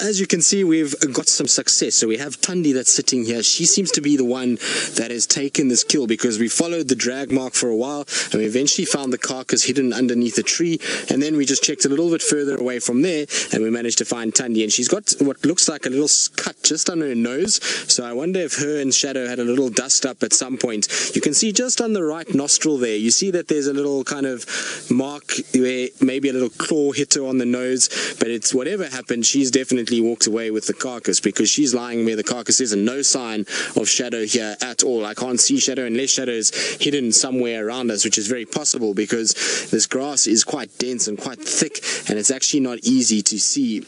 as you can see, we've got some success. So we have Tandy that's sitting here. She seems to be the one that has taken this kill, because we followed the drag mark for a while and we eventually found the carcass hidden underneath a tree, and then we just checked a little bit further away from there and we managed to find Tandy, and she's got what looks like a little cut just under her nose. So I wonder if her and Shadow had a little dust up at some point. You can see just on the right nostril there, you see that there's a little kind of mark where maybe a little claw hit her on the nose, but it's whatever happened, she's definitely walked away with the carcass, because she's lying where the carcass is and no sign of Shadow here at all. I can't see Shadow unless Shadow is hidden somewhere around us, which is very possible because this grass is quite dense and quite thick, and it's actually not easy to see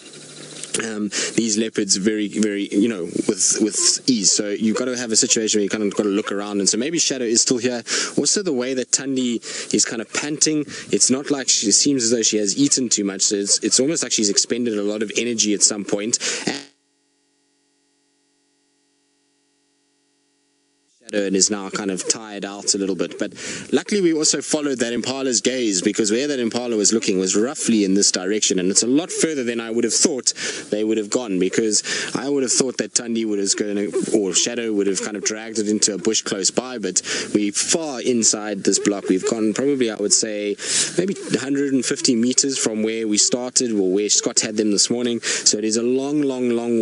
these leopards very, you know, with ease. So you've got to have a situation where you kind of got to look around, and so maybe Shadow is still here. Also, the way that Tandy is kind of panting, it's not like she seems as though she has eaten too much. So it's almost like she's expended a lot of energy at some point. And is now kind of tired out a little bit, but luckily we also followed that impala's gaze, because where that impala was looking was roughly in this direction, and it's a lot further than I would have thought they would have gone, because I would have thought that Tandy would have or Shadow would have kind of dragged it into a bush close by, but we're far inside this block. We've gone probably, I would say, maybe 150 meters from where we started, or where Scott had them this morning. So it is a long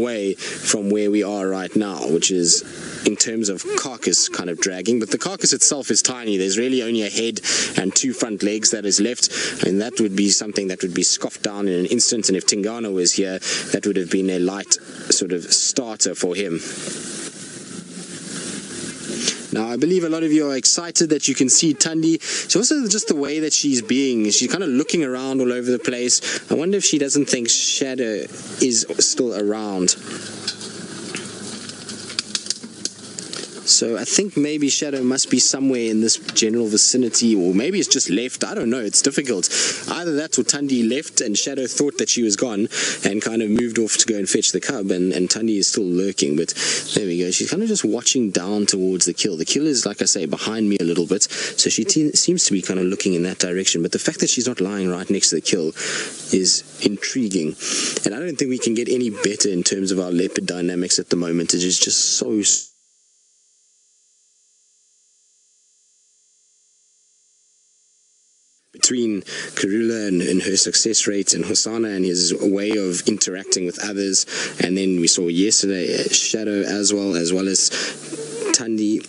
way from where we are right now, which is in terms of carcass kind of dragging, but the carcass itself is tiny. There's really only a head and two front legs that is left, and that would be something that would be scoffed down in an instant, and if Tingana was here, that would have been a light sort of starter for him. Now, I believe a lot of you are excited that you can see Tandy. It's also just the way that she's kind of looking around all over the place. I wonder if she doesn't think Shadow is still around. So I think maybe Shadow must be somewhere in this general vicinity, or maybe it's just left. I don't know. It's difficult. Either that or Tandy left and Shadow thought that she was gone and kind of moved off to go and fetch the cub, and Tandy is still lurking. But there we go. She's kind of just watching down towards the kill. The kill is, like I say, behind me a little bit, so she seems to be kind of looking in that direction. But the fact that she's not lying right next to the kill is intriguing. And I don't think we can get any better in terms of our leopard dynamics at the moment. It is just so... between Karula and her success rate, and Hosanna and his way of interacting with others, and then we saw yesterday Shadow as well as Tandy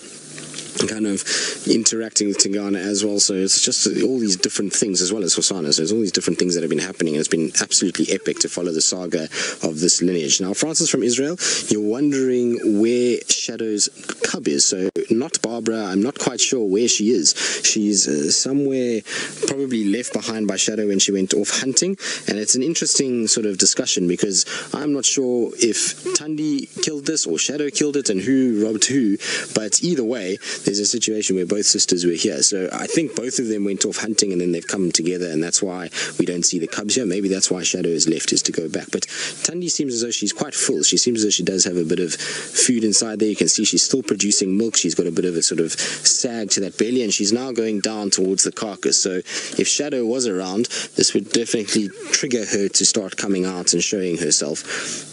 kind of interacting with Tingana as well. So it's just all these different things, as well as Hosanna. So there's all these different things that have been happening, and it's been absolutely epic to follow the saga of this lineage. Now, Francis from Israel, you're wondering where Shadow's cub is. So not Barbara. I'm not quite sure where she is. She's somewhere probably left behind by Shadow when she went off hunting, and it's an interesting sort of discussion, because I'm not sure if Tandy killed this or Shadow killed it and who robbed who, but either way, there's a situation where both sisters were here. So I think both of them went off hunting and then they've come together, and that's why we don't see the cubs here. Maybe that's why Shadow is left, is to go back. But Tandy seems as though she's quite full. She seems as though she does have a bit of food inside there. You can see she's still producing milk. She's got a bit of a sort of sag to that belly, and she's now going down towards the carcass. So if Shadow was around, this would definitely trigger her to start coming out and showing herself.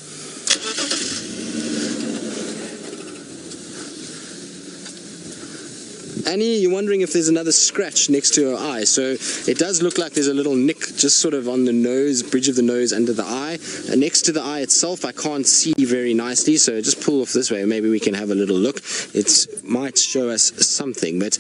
Annie, you're wondering if there's another scratch next to her eye. So it does look like there's a little nick just sort of on the nose, bridge of the nose, under the eye. And next to the eye itself, I can't see very nicely, so just pull off this way. Maybe we can have a little look. It might show us something, but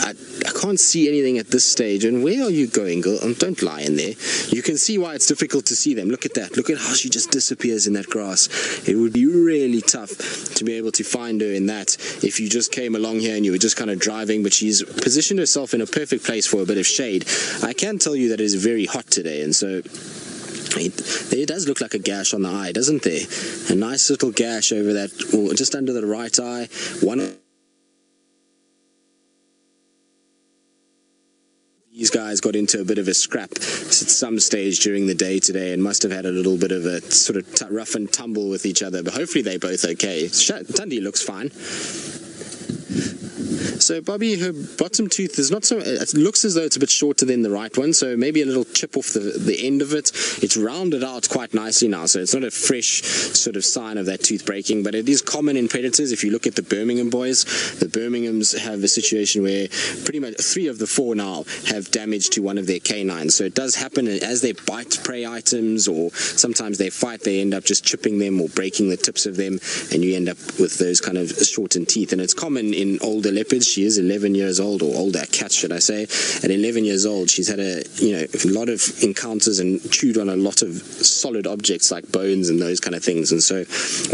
I can't see anything at this stage. And where are you going, girl? Don't lie in there. You can see why it's difficult to see them. Look at that. Look at how she just disappears in that grass. It would be really tough to be able to find her in that if you just came along here and you were just kind of driving, but she's positioned herself in a perfect place for a bit of shade. I can tell you that it is very hot today, and so there does look like a gash on the eye, doesn't there? A nice little gash over that, or just under the right eye. These guys got into a bit of a scrap at some stage during the day today and must have had a little bit of a sort of rough and tumble with each other, but hopefully they're both okay. Tandy looks fine. So Bobby, her bottom tooth is not so, it looks as though it's a bit shorter than the right one, so maybe a little chip off the end of it. It's rounded out quite nicely now, so it's not a fresh sort of sign of that tooth breaking, but it is common in predators. If you look at the Birmingham boys, the Birminghams have a situation where pretty much 3 of the 4 now have damage to one of their canines. So it does happen as they bite prey items, or sometimes they fight, they end up just chipping them or breaking the tips of them, and you end up with those kind of shortened teeth. And it's common in older leopards. She is 11 years old, or older cat should I say. At 11 years old, she's had a lot of encounters and chewed on a lot of solid objects like bones and those kind of things. And so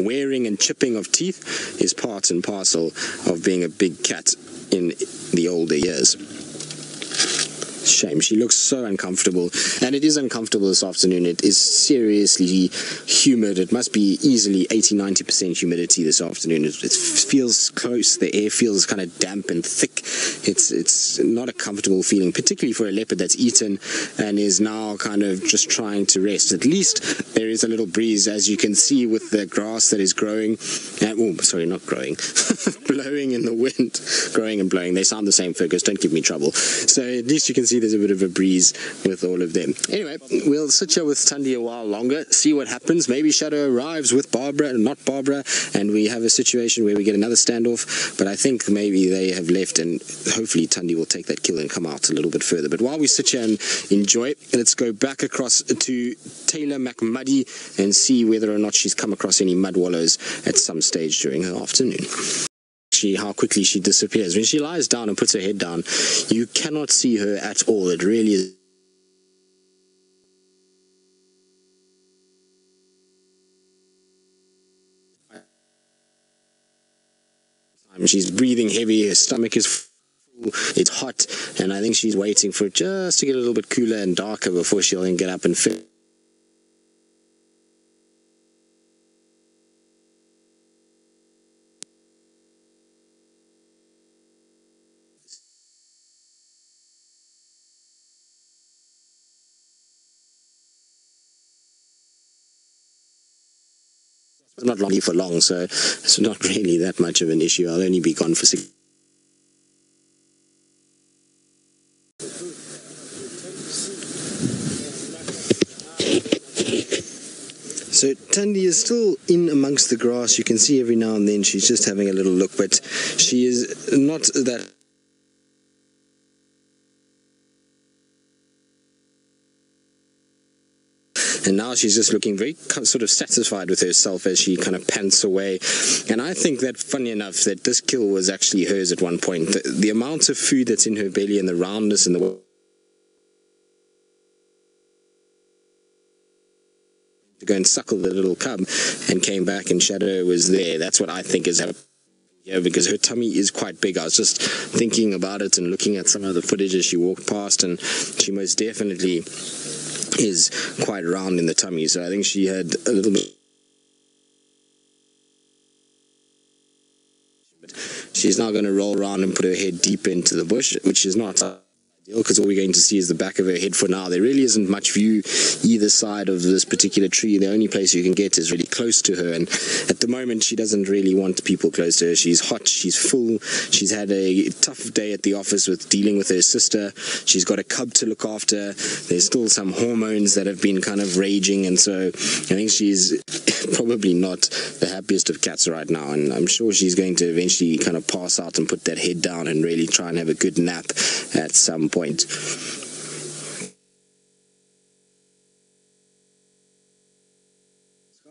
wearing and chipping of teeth is part and parcel of being a big cat in the older years. Shame. She looks so uncomfortable, and it is uncomfortable this afternoon. It is seriously humid. It must be easily 80-90% humidity this afternoon. It feels close. The air feels kind of damp and thick. It's not a comfortable feeling, particularly for a leopard that's eaten and is now kind of just trying to rest. At least there is a little breeze, as you can see, with the grass that is growing. Not growing, blowing in the wind. Growing and blowing, they sound the same, Fergus, don't give me trouble. So at least you can see there's a bit of a breeze with all of them. Anyway, we'll sit here with Tandy a while longer, see what happens. Maybe Shadow arrives with not Barbara, and we have a situation where we get another standoff, but I think maybe they have left, and hopefully Tandy will take that kill and come out a little bit further. But while we sit here and enjoy, let's go back across to Taylor McMuddy and see whether or not she's come across any mud wallows at some stage during her afternoon. How quickly she disappears. When she lies down and puts her head down, you cannot see her at all. It really is. She's breathing heavy, her stomach is full, it's hot, and I think she's waiting for it just to get a little bit cooler and darker before she'll then get up and fit. Not long for long, so it's not really that much of an issue. I'll only be gone for 6. So Tandy is still in amongst the grass. You can see every now and then she's just having a little look, but she is not that. And now she's just looking very sort of satisfied with herself as she kind of pants away. And I think that, funny enough, that this kill was actually hers at one point. The amount of food that's in her belly and the roundness and the to go and suckle the little cub, and came back and Shadow was there. That's what I think is happening. Yeah, because her tummy is quite big. I was just thinking about it and looking at some of the footage as she walked past, and she most definitely is quite round in the tummy. So I think she had a little bit. She's now going to roll around and put her head deep into the bush, which is not ideal because all we're going to see is the back of her head for now. There really isn't much view either side of this particular tree. The only place you can get is really close to her, and at the moment she doesn't really want people close to her. She's hot, she's full, she's had a tough day at the office with dealing with her sister. She's got a cub to look after. There's still some hormones that have been kind of raging, and so I think she's probably not the happiest of cats right now, and I'm sure she's going to eventually kind of pass out and put that head down and really try and have a good nap at some point.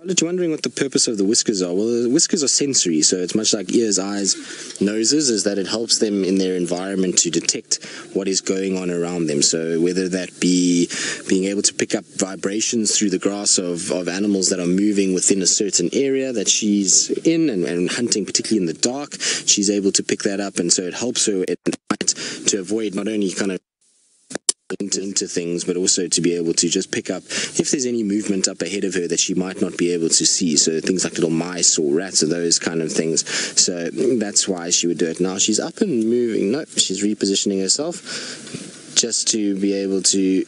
You're wondering what the purpose of the whiskers are. Well, the whiskers are sensory, so it's much like ears, eyes, noses, is that it helps them in their environment to detect what is going on around them. So whether that be being able to pick up vibrations through the grass of animals that are moving within a certain area that she's in, and hunting particularly in the dark, she's able to pick that up, and so it helps her at night to avoid not only kind of into things, but also to be able to just pick up if there's any movement up ahead of her that she might not be able to see, so things like little mice or rats or those kind of things. So that's why she would do it. Now she's up and moving. Nope, she's repositioning herself just to be able to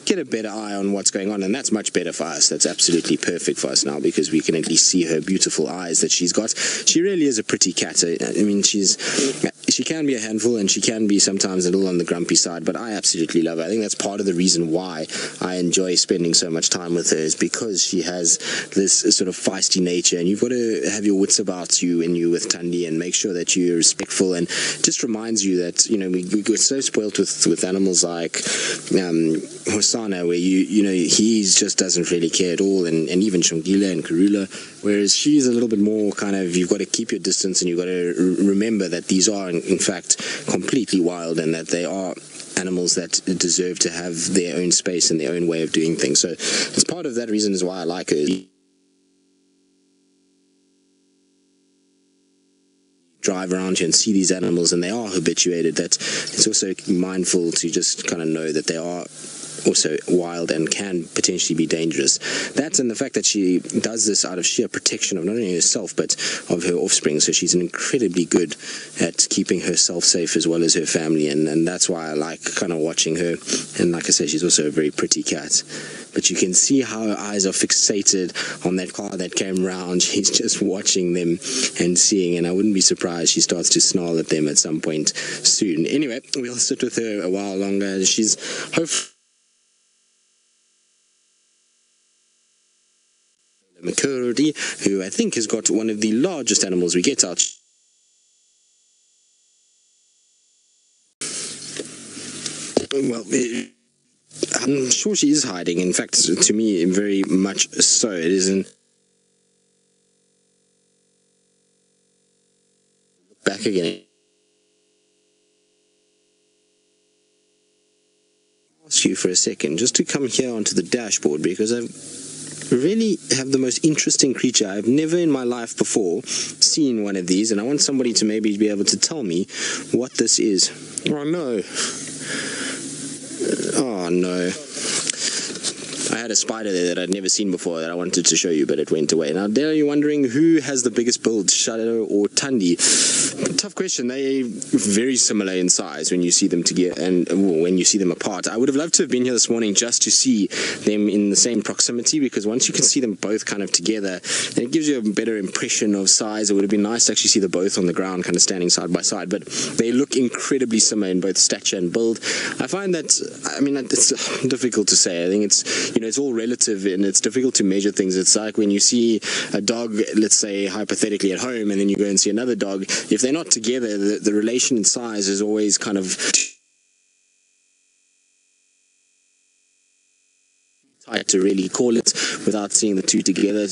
get a better eye on what's going on, and that's much better for us. That's absolutely perfect for us now, because we can at least see her beautiful eyes that she's got. She really is a pretty cat. I mean, she can be a handful, and she can be sometimes a little on the grumpy side, but I absolutely love her. I think that's part of the reason why I enjoy spending so much time with her, is because she has this sort of feisty nature, and you've got to have your wits about you when you're with Tandy and make sure that you're respectful, and just reminds you that, you know, we get so spoilt with animals like Hosana, where he just doesn't really care at all, and even Shongila and Karula, whereas she's a little bit more kind of, you've got to keep your distance, and you've got to remember that these are in fact completely wild, and that they are animals that deserve to have their own space and their own way of doing things. So it's part of that reason is why I like her. Drive around here and see these animals, and they are habituated, that it's also mindful to just kind of know that they are also wild and can potentially be dangerous. That, and the fact that she does this out of sheer protection of not only herself but of her offspring, so she's incredibly good at keeping herself safe as well as her family, and that's why I like kind of watching her. And like I say, she's also a very pretty cat, but you can see how her eyes are fixated on that car that came round. She's just watching them and seeing, and I wouldn't be surprised she starts to snarl at them at some point soon. Anyway, we'll sit with her a while longer. She's hopefully Makurdi, who I think has got one of the largest animals we get out. Well, I'm sure she is hiding. In fact, to me, very much so. It isn't. Back again. Ask you for a second, just to come here onto the dashboard, because I've really have the most interesting creature. I've never in my life before seen one of these, and I want somebody to maybe be able to tell me what this is. Oh no. Oh no. I had a spider there that I'd never seen before that I wanted to show you, but it went away. Now, there you're wondering who has the biggest build, Shadow or Tandy? Tough question. They're very similar in size when you see them together and when you see them apart. I would have loved to have been here this morning just to see them in the same proximity, because once you can see them both kind of together, then it gives you a better impression of size. It would have been nice to actually see them both on the ground kind of standing side by side, but they look incredibly similar in both stature and build. I find that, I mean, it's difficult to say. I think it's, you know, it's all relative, and it's difficult to measure things. It's like when you see a dog, let's say hypothetically at home, and then you go and see another dog. If they're not together, the relation in size is always kind of tight to really call it without seeing the two together.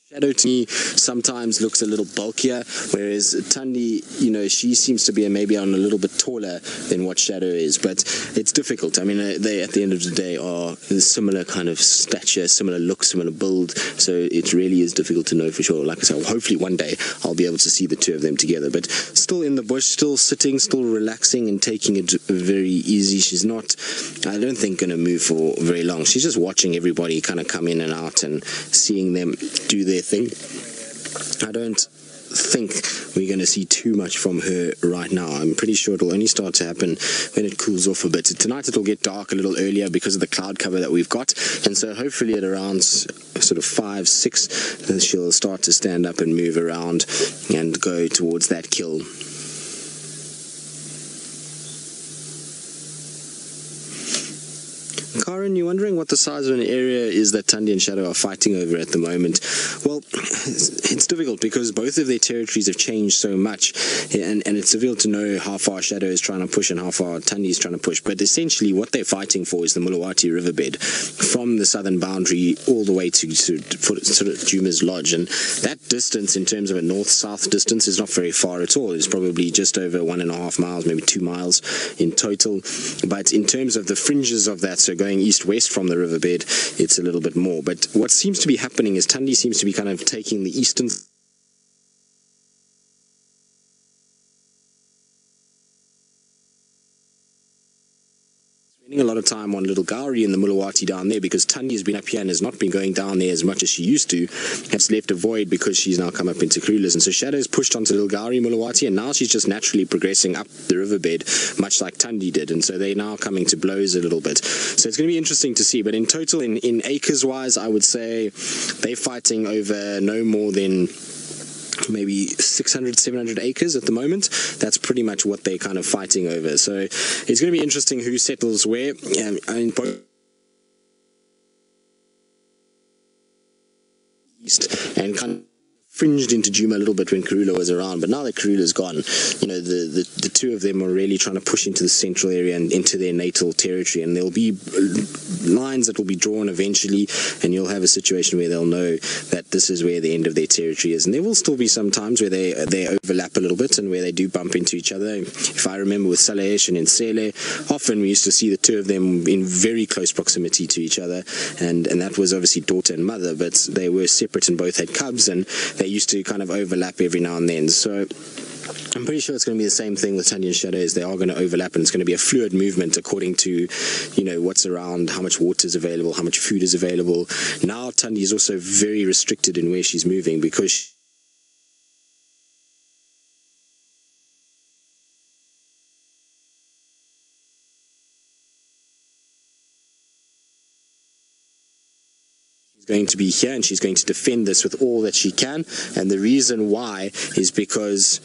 Shadow to me sometimes looks a little bulkier, whereas Tandy, you know, she seems to be maybe on a little bit taller than what Shadow is, but it's difficult. I mean, they at the end of the day are similar kind of stature, similar look, similar build, so it really is difficult to know for sure. Like I said, hopefully one day I'll be able to see the two of them together, but still in the bush, still sitting, still relaxing and taking it very easy. She's not, I don't think, going to move for very long. She's just watching everybody kind of come in and out and seeing them do their thing. I don't think we're going to see too much from her right now. I'm pretty sure it'll only start to happen when it cools off a bit. Tonight it'll get dark a little earlier because of the cloud cover that we've got, and so hopefully at around sort of 5, 6 she'll start to stand up and move around and go towards that kill. Karen, you're wondering what the size of an area is that Tandy and Shadow are fighting over at the moment. Well, it's difficult because both of their territories have changed so much, and it's difficult to know how far Shadow is trying to push and how far Tandy is trying to push. But essentially what they're fighting for is the Mulawati riverbed from the southern boundary all the way to sort of Djuma's lodge, and that distance in terms of a north-south distance is not very far at all. It's probably just over 1.5 miles, maybe 2 miles in total. But in terms of the fringes of that, so going east-west from the riverbed, it's a little bit more. But what seems to be happening is Tandy seems to be kind of taking the eastern, spending a lot lot of time on Little Gowrie in the Mulawati down there, because Tandy has been up here and has not been going down there as much as she used to. Has left a void because she's now come up into Karulas, and so Shadow's pushed onto Little Gowrie, Mulawati, and now she's just naturally progressing up the riverbed, much like Tandy did, and so they're now coming to blows a little bit. So it's going to be interesting to see, but in total, in acres wise, I would say they're fighting over no more than maybe 600, 700 acres at the moment. That's pretty much what they're kind of fighting over. So it's going to be interesting who settles where. I mean, both east and kind of fringed into Djuma a little bit when Karula was around, but now that Karula's gone, you know, the two of them are really trying to push into the central area and into their natal territory, and there'll be lines that will be drawn eventually, and you'll have a situation where they'll know that this is where the end of their territory is. And there will still be some times where they overlap a little bit and where they do bump into each other. If I remember with Salehesh and Nsele, often we used to see the two of them in very close proximity to each other, and that was obviously daughter and mother, but they were separate and both had cubs, and they used to kind of overlap every now and then. So I'm pretty sure it's going to be the same thing with Tandy and Shadow, is they are going to overlap, and it's going to be a fluid movement according to, you know, what's around, how much water is available, how much food is available. Now Tandy is also very restricted in where she's moving, because going to be here, and she's going to defend this with all that she can. And the reason why is because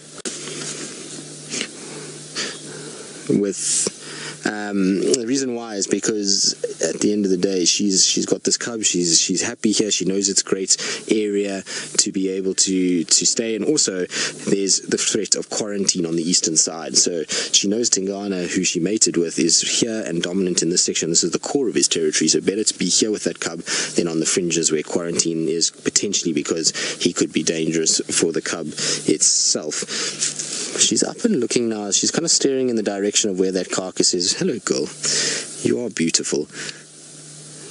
at the end of the day, she's got this cub, she's happy here, she knows it's a great area to be able to stay, and also there's the threat of quarantine on the eastern side. So she knows Tingana, who she mated with, is here and dominant in this section. This is the core of his territory, so better to be here with that cub than on the fringes where quarantine is, potentially because he could be dangerous for the cub itself. She's up and looking now. She's kind of staring in the direction of where that carcass is. Hello, girl. You are beautiful.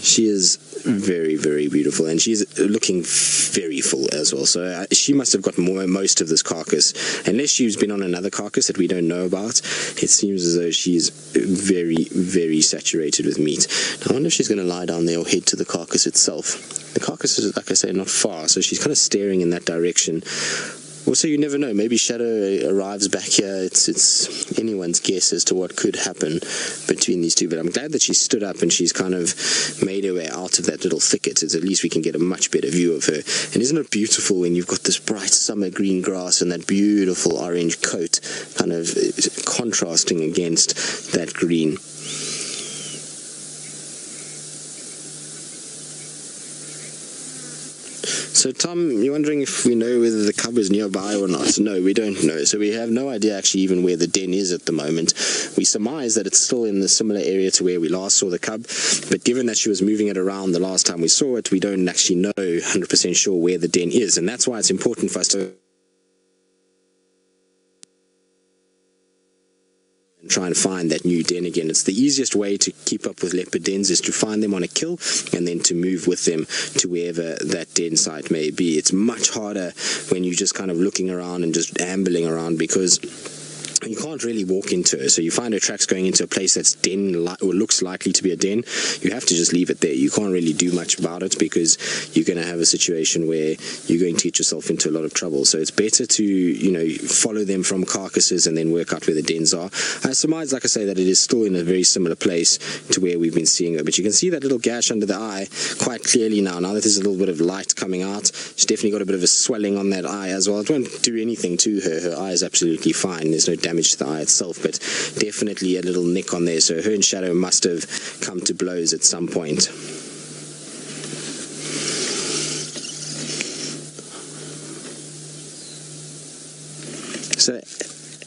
She is very, very beautiful, and she's looking very full as well. So she must have got most of this carcass, unless she's been on another carcass that we don't know about. It seems as though she's very, very saturated with meat. Now, I wonder if she's going to lie down there or head to the carcass itself. The carcass is, like I say, not far, so she's kind of staring in that direction. Also, you never know, maybe Shadow arrives back here. It's anyone's guess as to what could happen between these two, but I'm glad that she stood up and she's kind of made her way out of that little thicket. At least we can get a much better view of her. And isn't it beautiful when you've got this bright summer green grass and that beautiful orange coat kind of contrasting against that green? So, Tom, you're wondering if we know whether the cub is nearby or not. No, we don't know. So we have no idea actually even where the den is at the moment. We surmise that it's still in the similar area to where we last saw the cub, but given that she was moving it around the last time we saw it, we don't actually know 100% sure where the den is, and that's why it's important for us to try and find that new den again. It's the easiest way to keep up with leopard dens, is to find them on a kill and then to move with them to wherever that den site may be. It's much harder when you're just kind of looking around and just ambling around, because you can't really walk into her. So you find her tracks going into a place that's or looks likely to be a den. You have to just leave it there. You can't really do much about it, because you're going to have a situation where you're going to get yourself into a lot of trouble. So it's better to, you know, follow them from carcasses and then work out where the dens are. I surmise, like I say, that it is still in a very similar place to where we've been seeing her. But you can see that little gash under the eye quite clearly now that there's a little bit of light coming out. She's definitely got a bit of a swelling on that eye as well. It won't do anything to her. Her eye is absolutely fine. There's no damage to the eye itself, but definitely a little nick on there. So her and Shadow must have come to blows at some point. So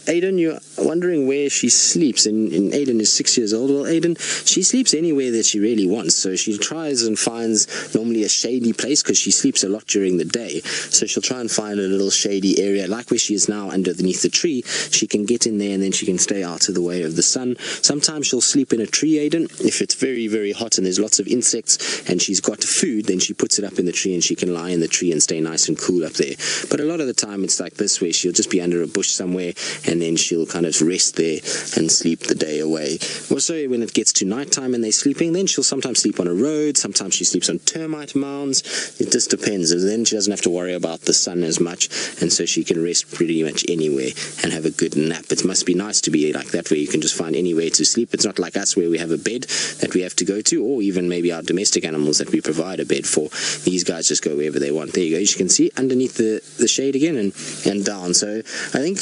Aiden, you're wondering where she sleeps, and Aiden is 6 years old. Well, Aiden, she sleeps anywhere that she really wants, so she tries and finds normally a shady place, because she sleeps a lot during the day, so she'll try and find a little shady area, like where she is now underneath the tree. She can get in there and then she can stay out of the way of the sun. Sometimes she'll sleep in a tree, Aiden. If it's very, very hot and there's lots of insects and she's got food, then she puts it up in the tree and she can lie in the tree and stay nice and cool up there. But a lot of the time it's like this, where she'll just be under a bush somewhere, and then she'll kind of almost rest there and sleep the day away. Also, when it gets to nighttime and they're sleeping, then she'll sometimes sleep on a road, sometimes she sleeps on termite mounds. It just depends. And then she doesn't have to worry about the sun as much, and so she can rest pretty much anywhere and have a good nap. It must be nice to be like that, where you can just find anywhere to sleep. It's not like us where we have a bed that we have to go to, or even maybe our domestic animals that we provide a bed for. These guys just go wherever they want. There you go. As you can see underneath the shade again and down. So I think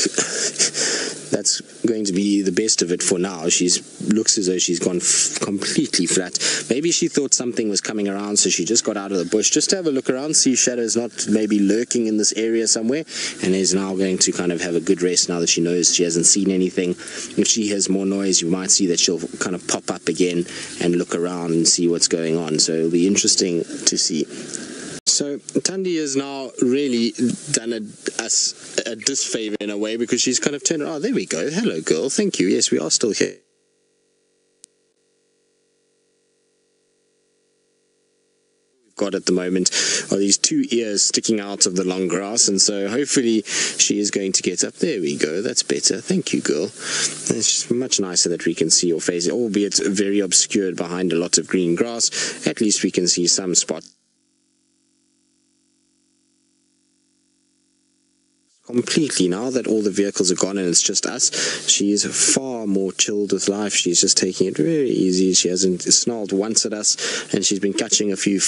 that's going to be the best of it for now. Looks as though she's gone completely flat. Maybe she thought something was coming around, so she just got out of the bush just to have a look around, see if Shadow's not maybe lurking in this area somewhere, and is now going to kind of have a good rest now that she knows she hasn't seen anything. If she hears more noise, you might see that she'll kind of pop up again and look around and see what's going on. So it'll be interesting to see. So Tandy has now really done us a disfavor in a way, because she's kind of turned, oh, there we go. Hello, girl. Thank you. Yes, we are still here. Got at the moment are these two ears sticking out of the long grass, and so hopefully she is going to get up. There we go, that's better. Thank you, girl. It's just much nicer that we can see your face, albeit very obscured behind a lot of green grass. At least we can see some spots. Completely now that all the vehicles are gone and it's just us, she is far more chilled with life. She's just taking it very easy. She hasn't snarled once at us, and she's been catching a few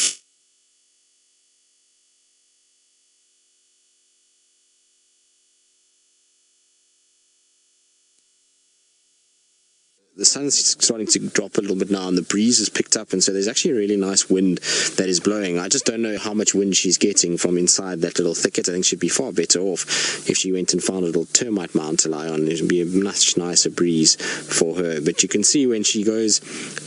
the sun's starting to drop a little bit now, and the breeze has picked up, and so there's actually a really nice wind that is blowing. I just don't know how much wind she's getting from inside that little thicket. I think she'd be far better off if she went and found a little termite mound to lie on. It would be a much nicer breeze for her. But you can see when she goes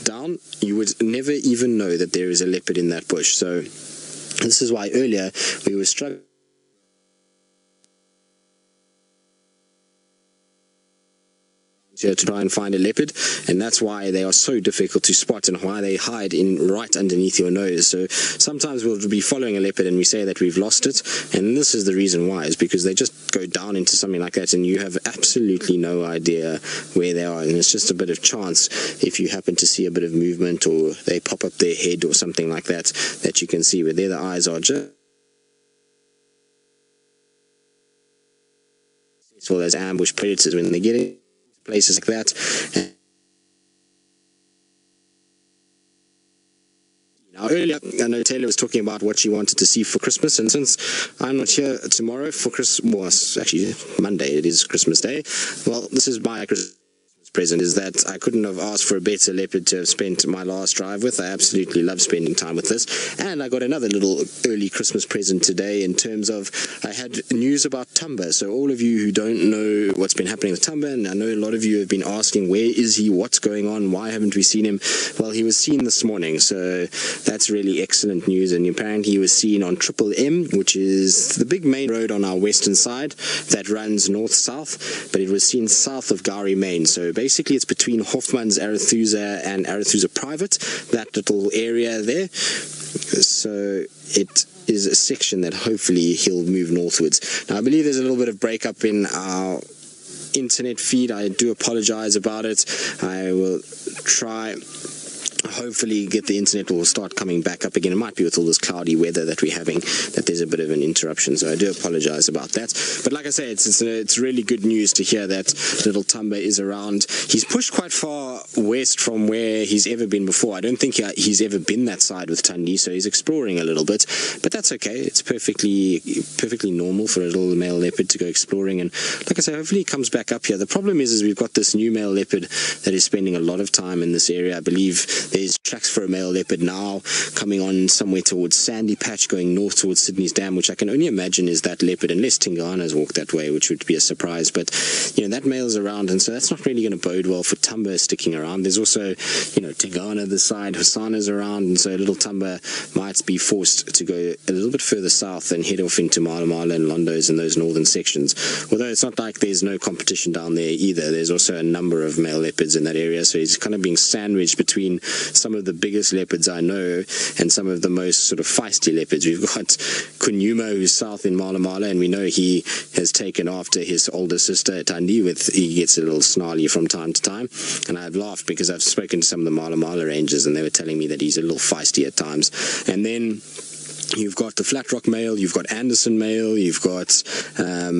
down, you would never even know that there is a leopard in that bush. So this is why earlier we were struggling to try and find a leopard, and that's why they are so difficult to spot and why they hide in right underneath your nose. So sometimes we'll be following a leopard and we say that we've lost it, and this is the reason why, is because they just go down into something like that and you have absolutely no idea where they are, and it's just a bit of chance if you happen to see a bit of movement or they pop up their head or something like that, that you can see where there the eyes are just well as ambush predators when they get in places like that. Now, earlier, I know Taylor was talking about what she wanted to see for Christmas, and since I'm not here tomorrow for Christmas, well, actually Monday, it is Christmas Day, well, this is my Christmas present, is that I couldn't have asked for a better leopard to have spent my last drive with. I absolutely love spending time with this, and I got another little early Christmas present today in terms of I had news about Tumbler. So all of you who don't know what's been happening with Tumbler, and I know a lot of you have been asking, where is he, what's going on, why haven't we seen him? Well, he was seen this morning, so that's really excellent news, and apparently he was seen on Triple M, which is the big main road on our western side that runs north-south, but it was seen south of Gowrie Main. So basically it's between Hoffman's, Arethusa and Arethusa Private, that little area there. So it is a section that hopefully he'll move northwards. Now I believe there's a little bit of breakup in our internet feed. I do apologize about it. I will try hopefully get the internet will start coming back up again. It might be with all this cloudy weather that we're having that there's a bit of an interruption, so I do apologize about that. But like I say, it's really good news to hear that little Tumbler is around. He's pushed quite far west from where he's ever been before. I don't think he's ever been that side with Tandy, so he's exploring a little bit, but that's okay. It's perfectly normal for a little male leopard to go exploring, and like I say, hopefully he comes back up here. The problem is we've got this new male leopard that is spending a lot of time in this area. I believe there's tracks for a male leopard now coming on somewhere towards Sandy Patch, going north towards Sydney's Dam, which I can only imagine is that leopard, unless Tingana's walked that way, which would be a surprise. But that male's around, and so that's not really going to bode well for Tumbler sticking around. There's also Tingana this side, Hasana's around, and so little Tumbler might be forced to go a little bit further south and head off into Mala and Londo's and those northern sections. Although it's not like there's no competition down there either. There's also a number of male leopards in that area, so he's kind of being sandwiched between some of the biggest leopards I know and some of the most sort of feisty leopards. We've got Kunyuma, who's south in Mala Mala, and we know he has taken after his older sister Tandy. He gets a little snarly from time to time, and I've laughed because I've spoken to some of the Mala Mala rangers and they were telling me that he's a little feisty at times. And then you've got the Flat Rock male, you've got Anderson male, you've got, I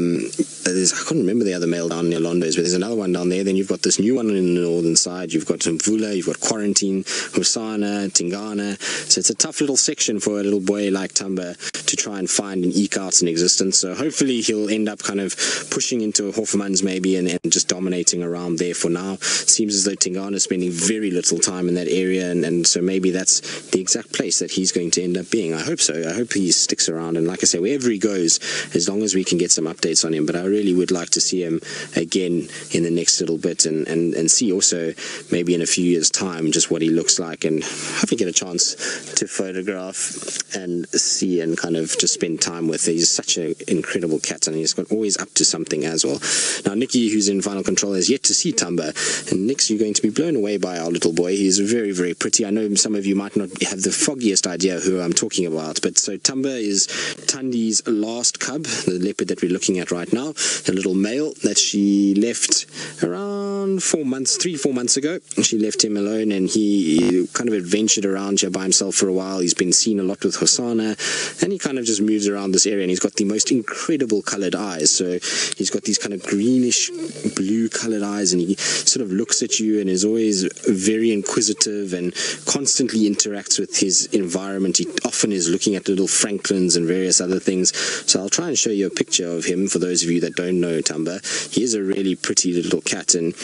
can't remember the other male down near Londo's, but there's another one down there. Then you've got this new one in the northern side, you've got Mvula, you've got Quarantine, Hosana, Tingana. So it's a tough little section for a little boy like Tumbler to try and find and eke out an existence. So hopefully he'll end up kind of pushing into Hofmann's maybe and just dominating around there for now. Seems as though Tingana is spending very little time in that area, and so maybe that's the exact place that he's going to end up being. I hope so. I hope he sticks around, and like I say, wherever he goes, as long as we can get some updates on him. But I really would like to see him again in the next little bit, and see also maybe in a few years' time just what he looks like, and hopefully get a chance to photograph and see and kind of just spend time with. He's such an incredible cat, and he's got always up to something as well. Now Nikki, who's in final control, has yet to see Tumbler, and Nick's, you're going to be blown away by our little boy. He's very, very pretty. I know some of you might not have the foggiest idea who I'm talking about, but so Tumbler is Tandy's last cub, the leopard that we're looking at right now, a little male that she left around 4 months, 3-4 months ago. She left him alone, and he kind of adventured around here by himself for a while. He's been seen a lot with Hosana, and he kind of just moves around this area, and he's got the most incredible colored eyes. So he's got these kind of greenish blue colored eyes, and he sort of looks at you and is always very inquisitive and constantly interacts with his environment. He often is looking at little franklins and various other things. So I'll try and show you a picture of him for those of you that don't know Tumbler. He is a really pretty little cat, and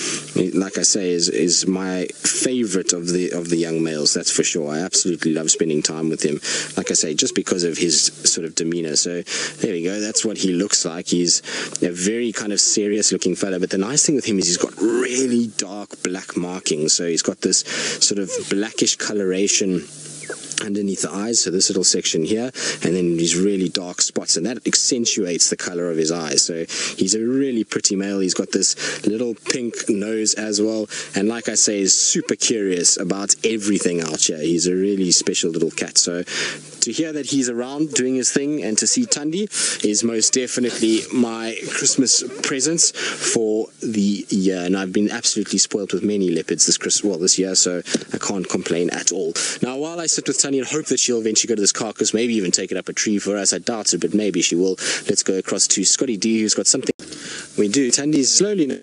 like I say, is my favorite of the young males, that's for sure. I absolutely love spending time with him, like I say, just because of his sort of demeanor. So there we go, that's what he looks like. He's a very kind of serious looking fella, but the nice thing with him is he's got really dark black markings. So he's got this sort of blackish coloration underneath the eyes, so this little section here, and then these really dark spots, and that accentuates the color of his eyes. So he's a really pretty male. He's got this little pink nose as well, and like I say, is super curious about everything out here. He's a really special little cat. So to hear that he's around doing his thing and to see Tandy is most definitely my Christmas presents for the year, and I've been absolutely spoiled with many leopards this year, so I can't complain at all. Now while I sit with Tandy and hope that she'll eventually go to this carcass, maybe even take it up a tree for us, I doubt it, but maybe she will. Let's go across to Scotty D, who's got something we do. Tandy's slowly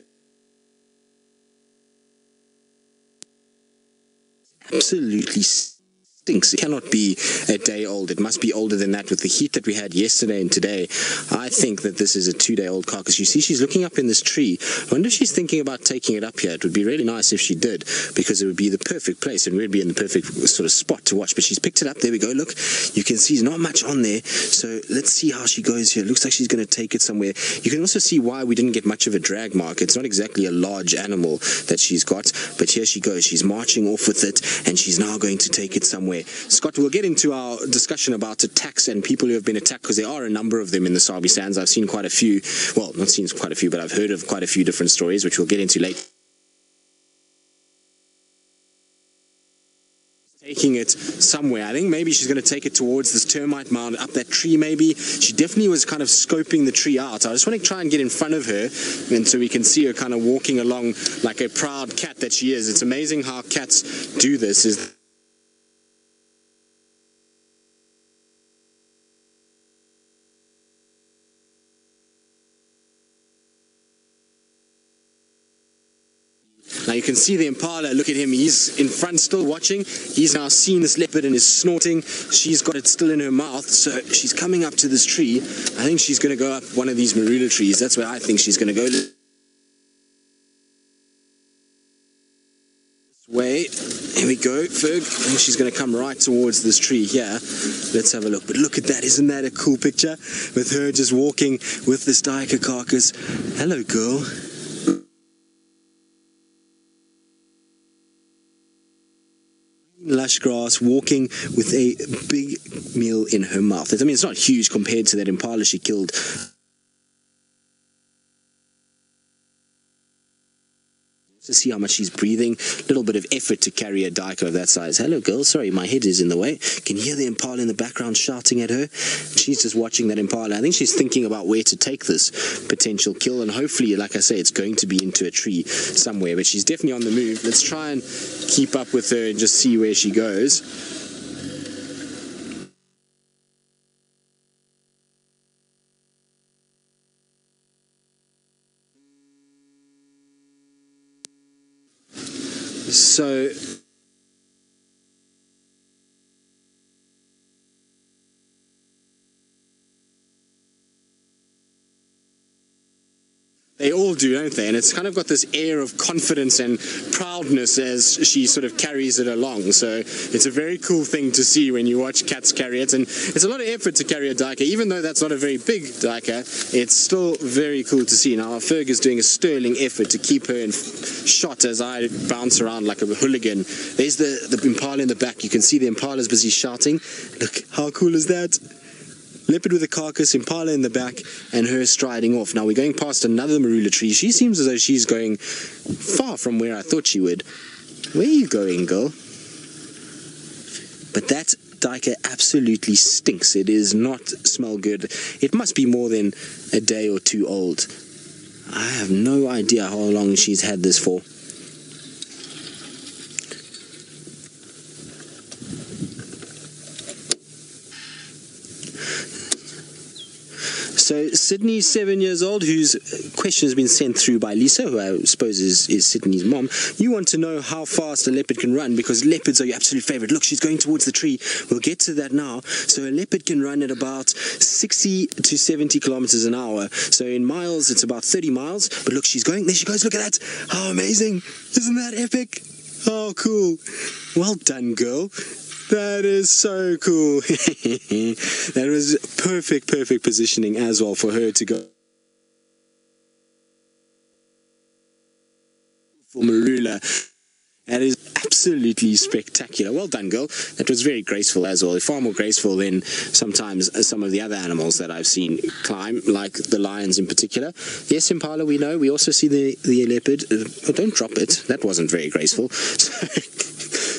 absolutely stinks. It cannot be a day old. It must be older than that. With the heat that we had yesterday and today, I think that this is a 2-day-old carcass. You see she's looking up in this tree. I wonder if she's thinking about taking it up here. It would be really nice if she did, because it would be the perfect place and we'd be in the perfect sort of spot to watch. But she's picked it up. There we go. Look, you can see there's not much on there. So let's see how she goes here. It looks like she's going to take it somewhere. You can also see why we didn't get much of a drag mark. It's not exactly a large animal that she's got, but here she goes. She's marching off with it, and she's now going to take it somewhere. Scott, we'll get into our discussion about attacks and people who have been attacked, because there are a number of them in the Sabi Sands. I've seen quite a few, well, not seen quite a few, but I've heard of quite a few different stories, which we'll get into later. Taking it somewhere. I think maybe she's going to take it towards this termite mound, up that tree maybe. She definitely was kind of scoping the tree out. I just want to try and get in front of her, and so we can see her kind of walking along like a proud cat that she is. It's amazing how cats do this. Now you can see the impala, look at him, he's in front still watching. He's now seen this leopard and is snorting. She's got it still in her mouth, so she's coming up to this tree. I think she's going to go up one of these marula trees. That's where I think she's going to go. This way. Here we go, Ferg. I think she's going to come right towards this tree here. Let's have a look. But look at that, isn't that a cool picture? With her just walking with this duiker carcass. Hello, girl. Lush grass, walking with a big meal in her mouth. I mean, it's not huge compared to that impala she killed. to see how much she's breathing. A little bit of effort to carry a duiker of that size. Hello, girl. Sorry, my head is in the way. Can you hear the impala in the background shouting at her? She's just watching that impala. I think she's thinking about where to take this potential kill, and hopefully, like I say, it's going to be into a tree somewhere, but she's definitely on the move. Let's try and keep up with her and just see where she goes. So they all do, don't they? And it's kind of got this air of confidence and proudness as she sort of carries it along. So it's a very cool thing to see when you watch cats carry it. And it's a lot of effort to carry a duiker. Even though that's not a very big duiker, it's still very cool to see. Now, Ferg is doing a sterling effort to keep her in shot as I bounce around like a hooligan. There's the impala in the back. You can see the impala's busy shouting. Look, how cool is that? Leopard with a carcass, impala in the back, and her striding off. Now we're going past another marula tree. She seems as though she's going far from where I thought she would. Where are you going, girl? But that duiker absolutely stinks. It does not smell good. It must be more than a day or two old. I have no idea how long she's had this for. So Sydney's 7 years old, whose question has been sent through by Lisa, who I suppose is Sydney's mom. You want to know how fast a leopard can run, because leopards are your absolute favorite. Look, she's going towards the tree. We'll get to that now. So a leopard can run at about 60 to 70 kilometers an hour. So in miles, it's about 30 miles. But look, she's going. There she goes. Look at that. How amazing. Isn't that epic? Oh, cool. Well done, girl. That is so cool. That was perfect positioning as well for her to go for marula. That is absolutely spectacular. Well done, girl. That was very graceful as well. Far more graceful than sometimes some of the other animals that I've seen climb, like the lions in particular. Yes, impala, we know. We also see the leopard. Oh, don't drop it. That wasn't very graceful.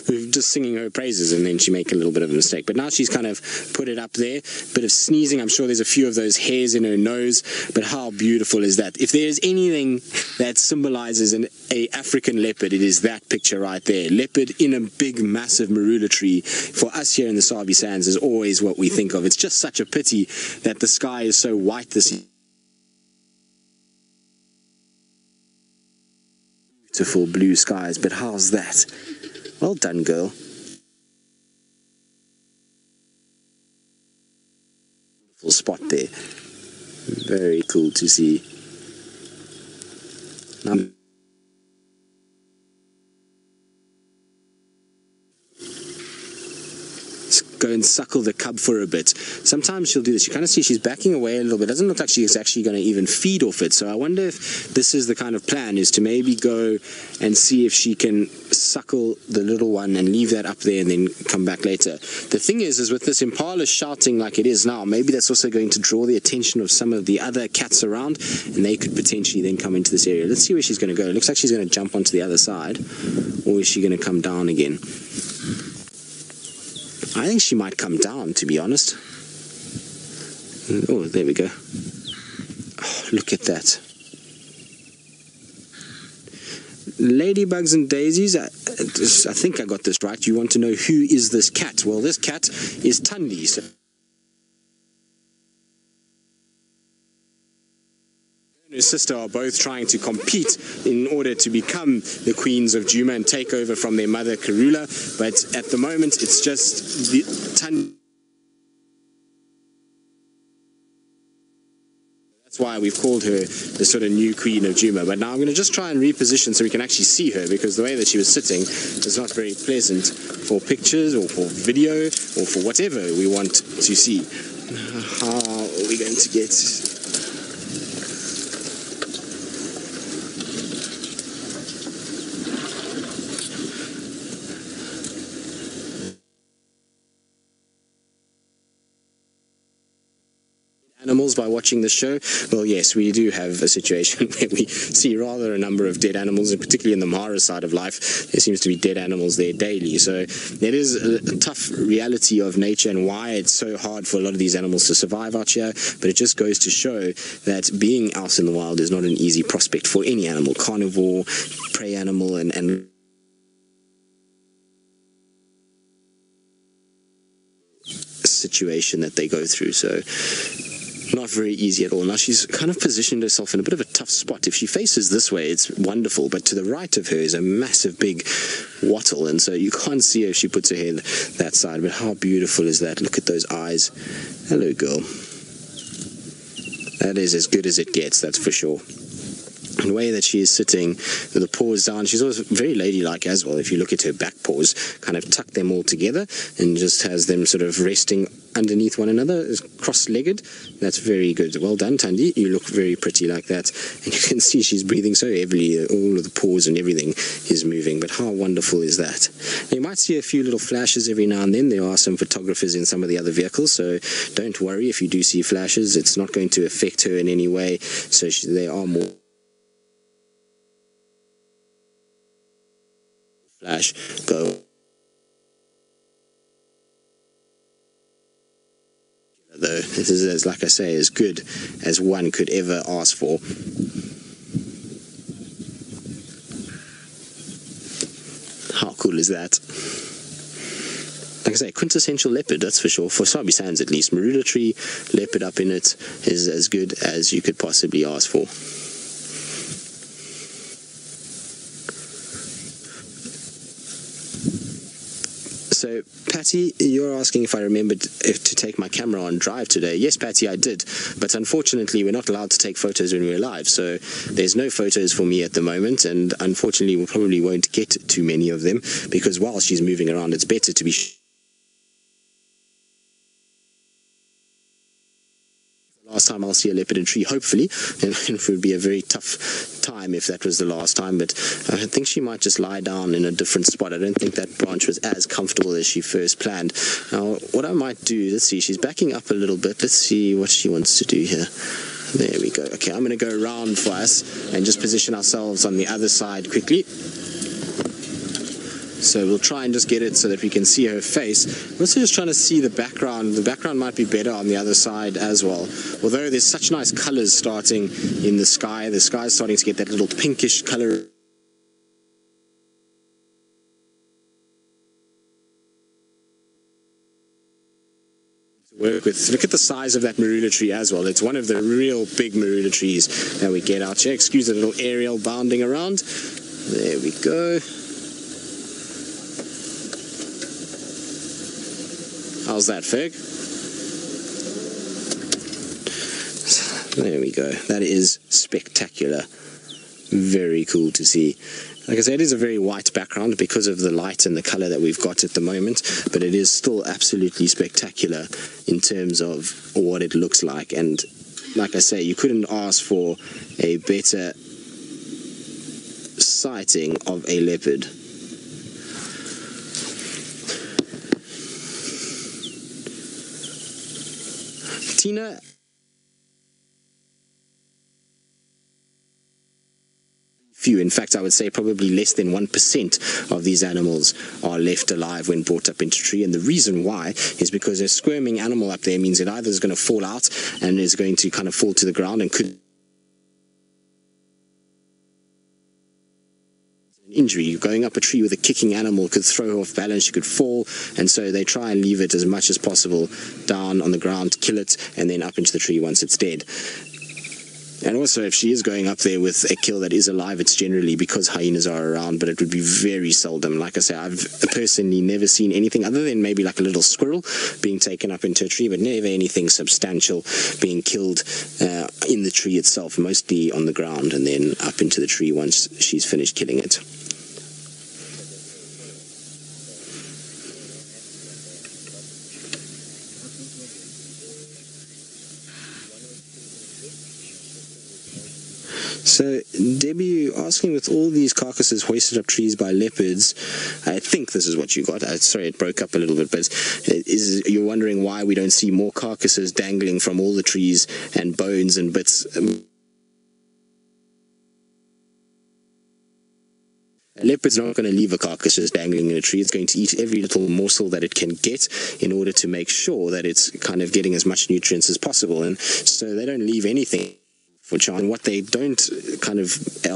We're just singing her praises, and then she make a little bit of a mistake. But now she's kind of put it up there. Bit of sneezing. I'm sure there's a few of those hairs in her nose. But how beautiful is that? If there's anything that symbolizes an African leopard, it is that picture right there. Leopard in a big, massive marula tree. For us here in the Sabi Sands is always what we think of. It's just such a pity that the sky is so white this year. Beautiful blue skies, but how's that? Well done, girl. Beautiful spot there. Very cool to see. Now, let's go and suckle the cub for a bit. Sometimes she'll do this. You kind of see she's backing away a little bit. It doesn't look like she's actually going to even feed off it. So I wonder if this is the kind of plan, is to maybe go and see if she can suckle the little one and leave that up there and then come back later. The thing is with this impala shouting like it is now, maybe that's also going to draw the attention of some of the other cats around, and they could potentially then come into this area. Let's see where she's going to go. It looks like she's going to jump onto the other side, or is she going to come down again? I think she might come down, to be honest. Oh, there we go. Oh, look at that. Ladybugs and daisies, I think I got this right. You want to know who is this cat? Well, this cat is Tandy. So her sister are both trying to compete in order to become the queens of Djuma and take over from their mother Karula, but at the moment it's just the Tandy. That's why we've called her the sort of new queen of Djuma. But now I'm going to just try and reposition so we can actually see her, because the way that she was sitting is not very pleasant for pictures or for video or for whatever we want to see. How are we going to get... animals by watching the show? Well, yes, we do have a situation where we see rather a number of dead animals, and particularly in the Mara side of life, there seems to be dead animals there daily. So it is a tough reality of nature and why it's so hard for a lot of these animals to survive out here. But it just goes to show that being out in the wild is not an easy prospect for any animal, carnivore, prey animal, and situation that they go through. So not very easy at all. Now she's kind of positioned herself in a bit of a tough spot. If she faces this way, it's wonderful, but to the right of her is a massive big wattle, and so you can't see her if she puts her head that side. But how beautiful is that? Look at those eyes. Hello, girl. That is as good as it gets, that's for sure. The way that she is sitting with the paws down, she's also very ladylike as well. If you look at her back paws, kind of tuck them all together and just has them sort of resting underneath one another, cross-legged. That's very good. Well done, Tandy. You look very pretty like that. And you can see she's breathing so heavily. All of the paws and everything is moving. But how wonderful is that? Now, you might see a few little flashes every now and then. There are some photographers in some of the other vehicles, so don't worry if you do see flashes. It's not going to affect her in any way. So they are more flash go though. This is, as like I say, as good as one could ever ask for. How cool is that? Like I say, quintessential leopard, that's for sure. For Sabi Sands at least, marula tree leopard up in it is as good as you could possibly ask for. So, Patty, you're asking if I remembered to take my camera on drive today. Yes, Patty, I did. But unfortunately, we're not allowed to take photos when we're live. So there's no photos for me at the moment. And unfortunately, we probably won't get too many of them because while she's moving around, it's better to be last time I'll see a leopard in tree, hopefully, and it would be a very tough time if that was the last time, but I think she might just lie down in a different spot. I don't think that branch was as comfortable as she first planned. Now, what I might do, let's see, she's backing up a little bit. Let's see what she wants to do here. There we go. Okay, I'm going to go around for us and just position ourselves on the other side quickly. So we'll try and just get it so that we can see her face. We're also just trying to see the background. The background might be better on the other side as well. Although there's such nice colors starting in the sky is starting to get that little pinkish color. Work with. Look at the size of that marula tree as well. It's one of the real big marula trees that we get out here. Excuse the little aerial bounding around. There we go. How's that, Ferg? There we go. That is spectacular. Very cool to see. Like I said, it is a very white background because of the light and the color that we've got at the moment, but it is still absolutely spectacular in terms of what it looks like. And like I say, you couldn't ask for a better sighting of a leopard. Tina, few. In fact, I would say probably less than 1% of these animals are left alive when brought up into tree. And the reason why is because a squirming animal up there means it either is going to fall out and is going to kind of fall to the ground and could injury. You're going up a tree with a kicking animal, could throw her off balance, she could fall, and so they try and leave it as much as possible down on the ground, kill it, and then up into the tree once it's dead. And also, if she is going up there with a kill that is alive, it's generally because hyenas are around, but it would be very seldom. Like I say, I've personally never seen anything other than maybe like a little squirrel being taken up into a tree, but never anything substantial being killed in the tree itself, mostly on the ground and then up into the tree once she's finished killing it. So, Debbie, asking, with all these carcasses hoisted up trees by leopards, I think this is what you got. Sorry, it broke up a little bit, but you're wondering why we don't see more carcasses dangling from all the trees and bones and bits. A leopard's not going to leave a carcass just dangling in a tree. It's going to eat every little morsel that it can get in order to make sure that it's kind of getting as much nutrients as possible. And so they don't leave anything for chance. And what they don't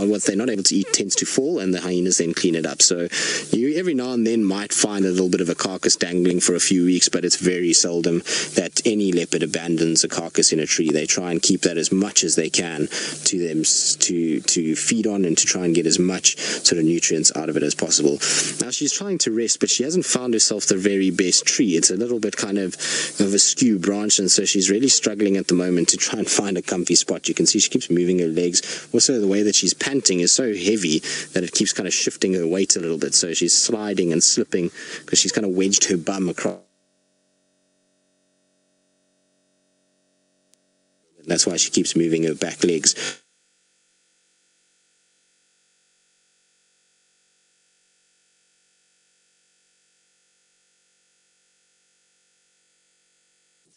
what they're not able to eat tends to fall, and the hyenas then clean it up. So you every now and then might find a little bit of a carcass dangling for a few weeks, but it's very seldom that any leopard abandons a carcass in a tree. They try and keep that as much as they can to them to feed on and to try and get as much sort of nutrients out of it as possible. Now she's trying to rest, but she hasn't found herself the very best tree. It's a little bit kind of a skew branch, and so she's really struggling at the moment to try and find a comfy spot. You can see she keeps moving her legs. Also, the way that she's panting is so heavy that it keeps kind of shifting her weight a little bit. So she's sliding and slipping because she's kind of wedged her bum across. That's why she keeps moving her back legs.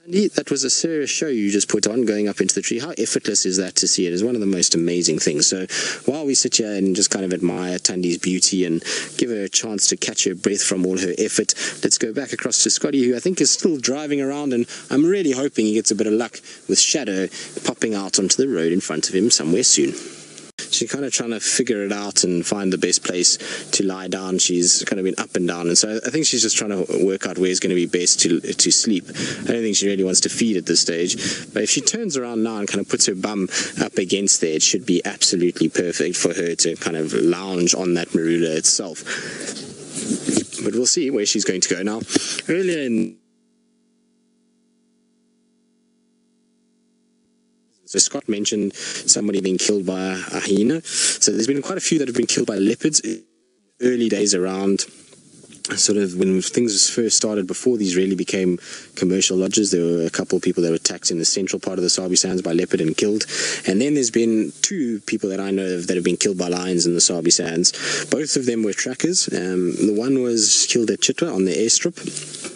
That was a serious show you just put on, going up into the tree. How effortless is that to see? It is one of the most amazing things. So while we sit here and just kind of admire Thandi's beauty and give her a chance to catch her breath from all her effort, let's go back across to Scotty, who I think is still driving around, and I'm really hoping he gets a bit of luck with Shadow popping out onto the road in front of him somewhere soon. She's kind of trying to figure it out and find the best place to lie down. She's kind of been up and down, and so I think she's just trying to work out where's going to be best to sleep. I don't think she really wants to feed at this stage, but if she turns around now and kind of puts her bum up against there, it should be absolutely perfect for her to kind of lounge on that marula itself. But we'll see where she's going to go. Now, earlier in So Scott mentioned somebody being killed by a hyena. So there's been quite a few that have been killed by leopards. Early days around, sort of when things first started, before these really became commercial lodges, there were a couple of people that were attacked in the central part of the Sabi Sands by leopard and killed. And then there's been two people that I know of that have been killed by lions in the Sabi Sands. Both of them were trackers. The one was killed at Chitwa on the airstrip,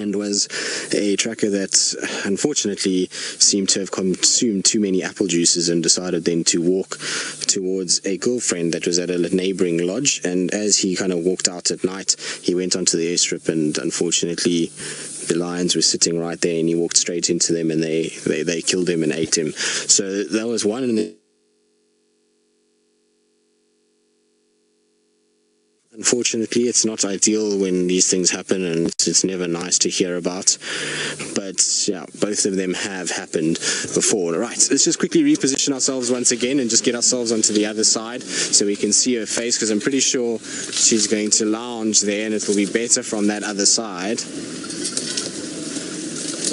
and was a tracker that unfortunately seemed to have consumed too many apple juices and decided then to walk towards a girlfriend that was at a neighboring lodge. And as he kind of walked out at night, he went onto the airstrip, and unfortunately the lions were sitting right there, and he walked straight into them, and they killed him and ate him. So that was one. And unfortunately, it's not ideal when these things happen, and it's never nice to hear about. But yeah, both of them have happened before. All right, let's just quickly reposition ourselves once again and just get ourselves onto the other side so we can see her face, because I'm pretty sure she's going to lounge there, and it will be better from that other side.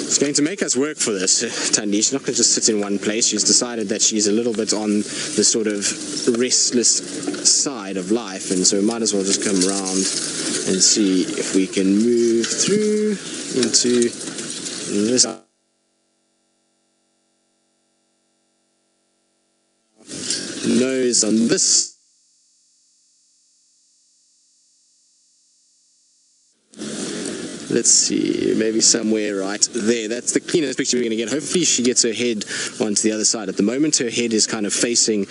It's going to make us work for this, Tandy. She's not going to just sit in one place. She's decided that she's a little bit on the sort of restless side of life, and so we might as well just come around and see if we can move through into this nose on this. Let's see, maybe somewhere right there. That's the cleanest picture we're going to get. Hopefully she gets her head onto the other side. At the moment, her head is kind of facing...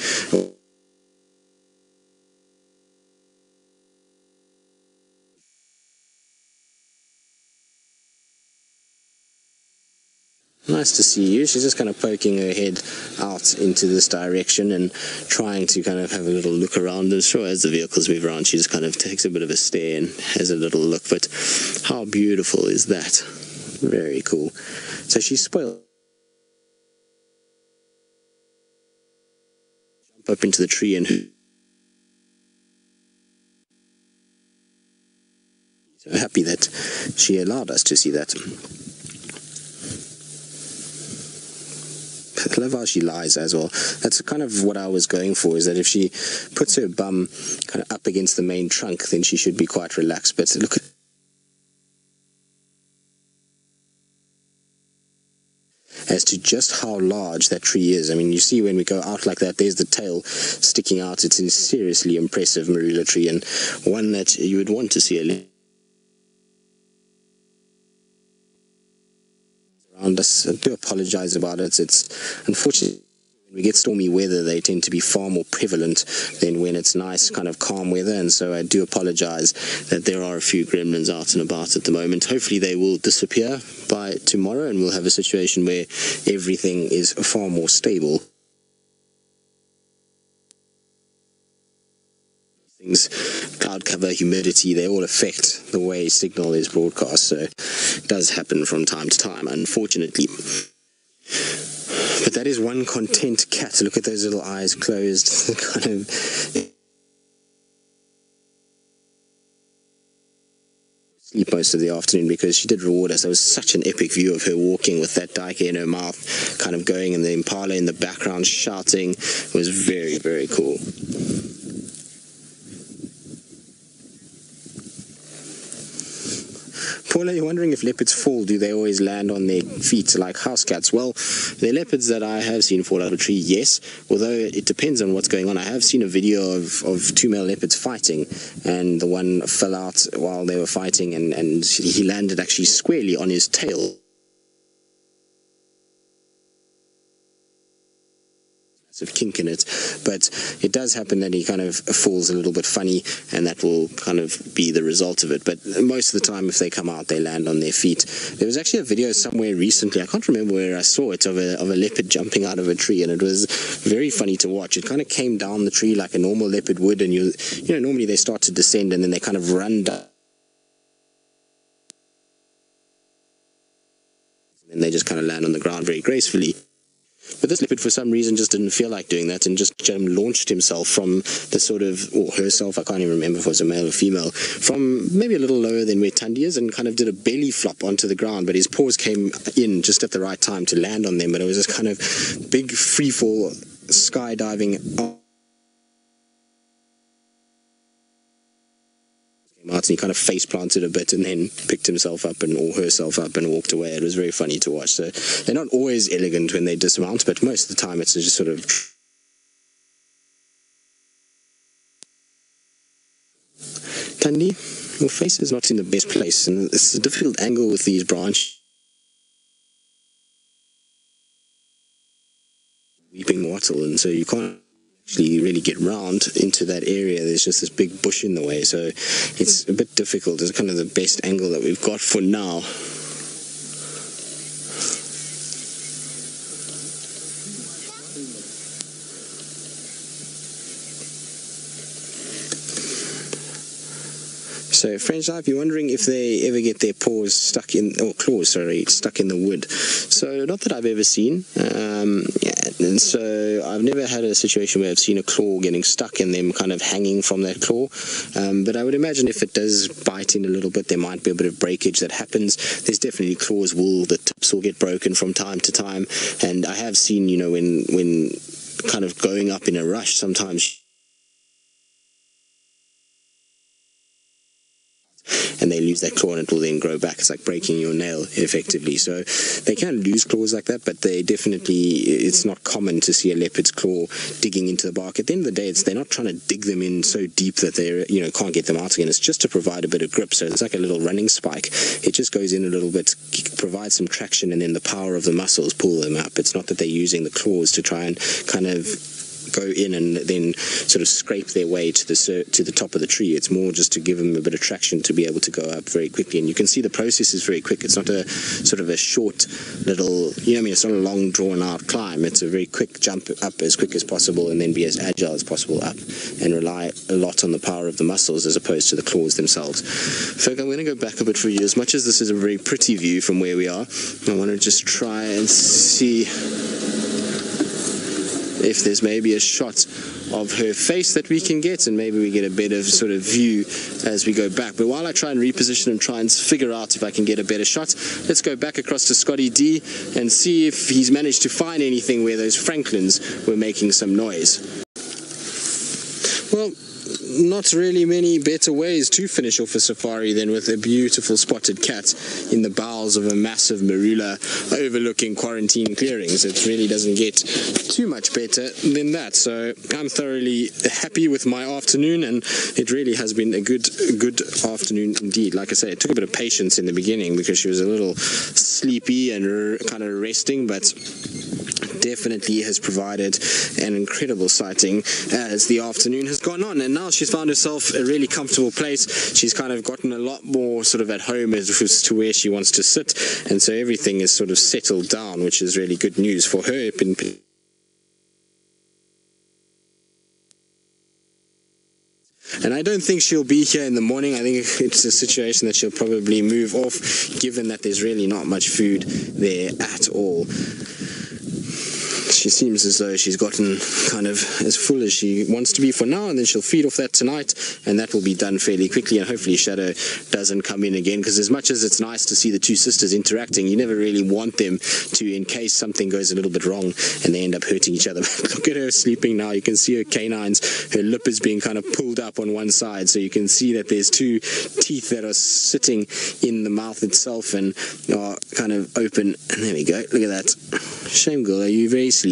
Nice to see you. She's just kind of poking her head out into this direction and trying to kind of have a little look around. And sure, as the vehicles move around, she just kind of takes a bit of a stare and has a little look. But how beautiful is that? Very cool. So she's spoiled. Jump up into the tree and so happy that she allowed us to see that. I love how she lies as well. That's kind of what I was going for, is that if she puts her bum kind of up against the main trunk, then she should be quite relaxed. But look at... as to just how large that tree is. I mean, you see when we go out like that, there's the tail sticking out. It's a seriously impressive marula tree, and one that you would want to see around us. I do apologize about it. It's unfortunately, when we get stormy weather, they tend to be far more prevalent than when it's nice, kind of calm weather, and so I do apologize that there are a few gremlins out and about at the moment. Hopefully they will disappear by tomorrow, and we'll have a situation where everything is far more stable. Things, cloud cover, humidity, they all affect the way signal is broadcast, so it does happen from time to time, unfortunately. But that is one content cat. Look at those little eyes closed, kind of sleep most of the afternoon, because she did reward us. There was such an epic view of her walking with that daike in her mouth, kind of going, and the impala in the background shouting. It was very, very cool. Paula, you're wondering if leopards fall. Do they always land on their feet like house cats? Well, the leopards that I have seen fall out of a tree, yes, although it depends on what's going on. I have seen a video of two male leopards fighting, and the one fell out while they were fighting, and he landed actually squarely on his tail. Of kink in it, but it does happen that he kind of falls a little bit funny, and that will kind of be the result of it. But most of the time, if they come out, they land on their feet. There was actually a video somewhere recently, I can't remember where I saw it, of a leopard jumping out of a tree, and it was very funny to watch. It kind of came down the tree like a normal leopard would, and you know, normally they start to descend and then they kind of run down, and they just kind of land on the ground very gracefully. But this leopard, for some reason, just didn't feel like doing that, and just launched himself from the sort of, or herself, I can't even remember if it was a male or female, from maybe a little lower than where Tandy is, and kind of did a belly flop onto the ground, but his paws came in just at the right time to land on them. But it was this kind of big free fall skydiving out, and he kind of face planted a bit and then picked himself up or herself up and walked away. It was very funny to watch. So they're not always elegant when they dismount, but most of the time it's just sort of Tandy, your face is not in the best place, and it's a difficult angle with these branches. Weeping wattle, and so you can't actually really get round into that area. There's just this big bush in the way, so it's a bit difficult. It's kind of the best angle that we've got for now. So French knife, you're wondering if they ever get their paws stuck in, or claws, sorry, stuck in the wood. So not that I've ever seen. And so I've never had a situation where I've seen a claw getting stuck and them kind of hanging from that claw. But I would imagine if it does bite in a little bit, there might be a bit of breakage that happens. There's definitely claws, wool, the tips will get broken from time to time. And I have seen, you know, when kind of going up in a rush, sometimes and they lose that claw and it will then grow back. It's like breaking your nail, effectively. So they can lose claws like that, but they definitely, it's not common to see a leopard's claw digging into the bark. At the end of the day, they're not trying to dig them in so deep that they, you know, can't get them out again. It's just to provide a bit of grip. So it's like a little running spike. It just goes in a little bit, provides some traction, and then the power of the muscles pull them up. It's not that they're using the claws to try and kind of go in and then sort of scrape their way to the top of the tree. It's more just to give them a bit of traction to be able to go up very quickly. And you can see the process is very quick. It's not a sort of a short little, you know what I mean, it's not a long drawn out climb. It's a very quick jump up as quick as possible and then be as agile as possible up, and rely a lot on the power of the muscles as opposed to the claws themselves. Folk, I'm going to go back a bit for you. As much as this is a very pretty view from where we are, I want to just try and see if there's maybe a shot of her face that we can get, and maybe we get a better sort of view as we go back. But while I try and reposition and try and figure out if I can get a better shot, let's go back across to Scotty D and see if he's managed to find anything where those francolins were making some noise. Well, not really many better ways to finish off a safari than with a beautiful spotted cat in the bowels of a massive marula overlooking quarantine clearings. It really doesn't get too much better than that. So I'm thoroughly happy with my afternoon, and it really has been a good afternoon indeed. Like I say, it took a bit of patience in the beginning because she was a little sleepy and kind of resting, but definitely has provided an incredible sighting as the afternoon has gone on, and now she's found herself a really comfortable place. She's kind of gotten a lot more sort of at home as to where she wants to sit, and so everything is sort of settled down, which is really good news for her. And I don't think she'll be here in the morning. I think it's a situation that she'll probably move off, given that there's really not much food there at all. She seems as though she's gotten kind of as full as she wants to be for now, and then she'll feed off that tonight, and that will be done fairly quickly, and hopefully Shadow doesn't come in again, because as much as it's nice to see the two sisters interacting, you never really want them to, in case something goes a little bit wrong and they end up hurting each other. Look at her sleeping now. You can see her canines, her lip is being kind of pulled up on one side, so you can see that there's two teeth that are sitting in the mouth itself and are kind of open, and there we go. Look at that. Shame, girl, are you very sleepy?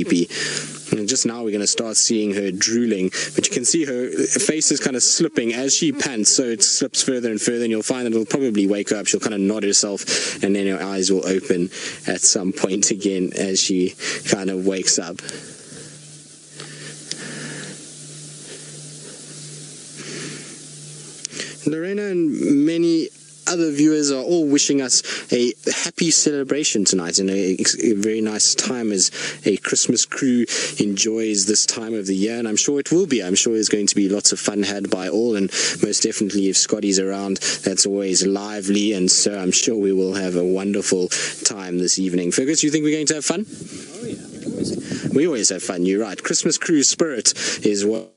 And just now we're going to start seeing her drooling, but you can see her face is kind of slipping as she pants, so it slips further and further, and you'll find that it'll probably wake her up. She'll kind of nod herself, and then her eyes will open at some point again as she kind of wakes up. Lorena and many other viewers are all wishing us a happy celebration tonight and a very nice time as a Christmas crew enjoys this time of the year, and I'm sure it will be. I'm sure there's going to be lots of fun had by all, and most definitely if Scotty's around, that's always lively, and so I'm sure we will have a wonderful time this evening. Fergus, you think we're going to have fun? Oh yeah, we always have fun. You're right. Christmas crew spirit is what